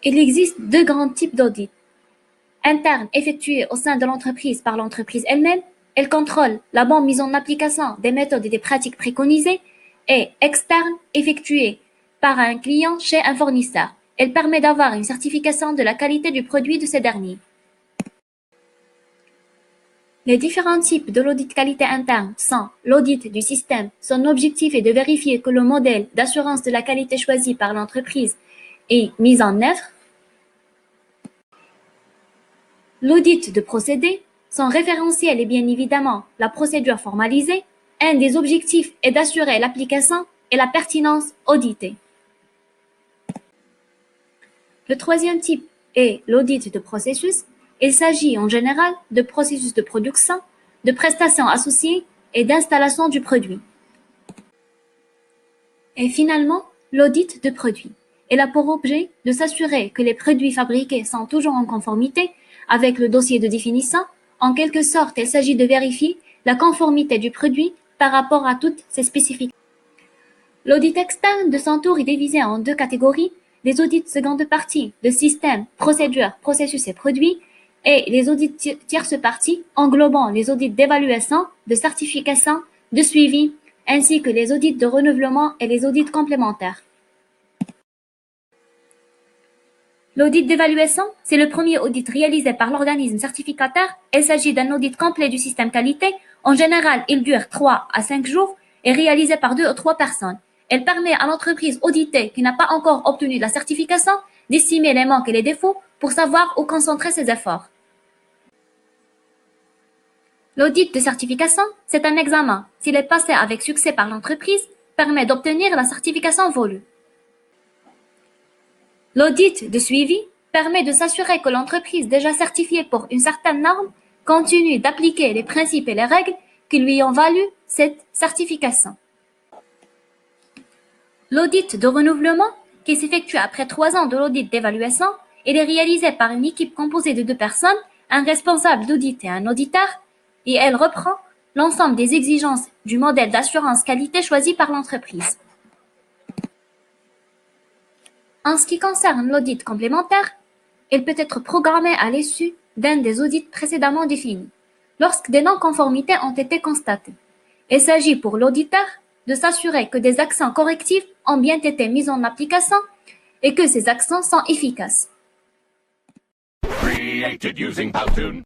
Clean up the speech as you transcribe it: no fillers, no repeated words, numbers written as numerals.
Il existe deux grands types d'audits. Interne, effectué au sein de l'entreprise par l'entreprise elle-même, elle contrôle la bonne mise en application des méthodes et des pratiques préconisées, et externe, effectué par un client chez un fournisseur. Elle permet d'avoir une certification de la qualité du produit de ces derniers. Les différents types de l'audit qualité interne sont l'audit du système. Son objectif est de vérifier que le modèle d'assurance de la qualité choisi par l'entreprise est mis en œuvre. L'audit de procédé. Son référentiel est bien évidemment la procédure formalisée. Un des objectifs est d'assurer l'application et la pertinence auditée. Le troisième type est l'audit de processus. Il s'agit en général de processus de production, de prestations associées et d'installation du produit. Et finalement, l'audit de produit. Il a pour objet de s'assurer que les produits fabriqués sont toujours en conformité avec le dossier de définition. En quelque sorte, il s'agit de vérifier la conformité du produit par rapport à toutes ses spécifications. L'audit externe, de son tour, est divisé en deux catégories: les audits seconde partie de système, procédure, processus et produits, et les audits tierce partie, englobant les audits d'évaluation, de certification, de suivi, ainsi que les audits de renouvellement et les audits complémentaires. L'audit d'évaluation, c'est le premier audit réalisé par l'organisme certificateur. Il s'agit d'un audit complet du système qualité. En général, il dure 3 à 5 jours et est réalisé par 2 ou 3 personnes. Elle permet à l'entreprise auditée qui n'a pas encore obtenu la certification d'estimer les manques et les défauts pour savoir où concentrer ses efforts. L'audit de certification, c'est un examen. S'il est passé avec succès par l'entreprise, permet d'obtenir la certification voulue. L'audit de suivi permet de s'assurer que l'entreprise déjà certifiée pour une certaine norme continue d'appliquer les principes et les règles qui lui ont valu cette certification. L'audit de renouvellement, qui s'effectue après 3 ans de l'audit d'évaluation, il est réalisé par une équipe composée de 2 personnes, un responsable d'audit et un auditeur, et elle reprend l'ensemble des exigences du modèle d'assurance qualité choisi par l'entreprise. En ce qui concerne l'audit complémentaire, il peut être programmé à l'issue d'un des audits précédemment définis, lorsque des non-conformités ont été constatées. Il s'agit pour l'auditeur de s'assurer que des actions correctives ont bien été mises en application et que ces actions sont efficaces. Created using Powtoon.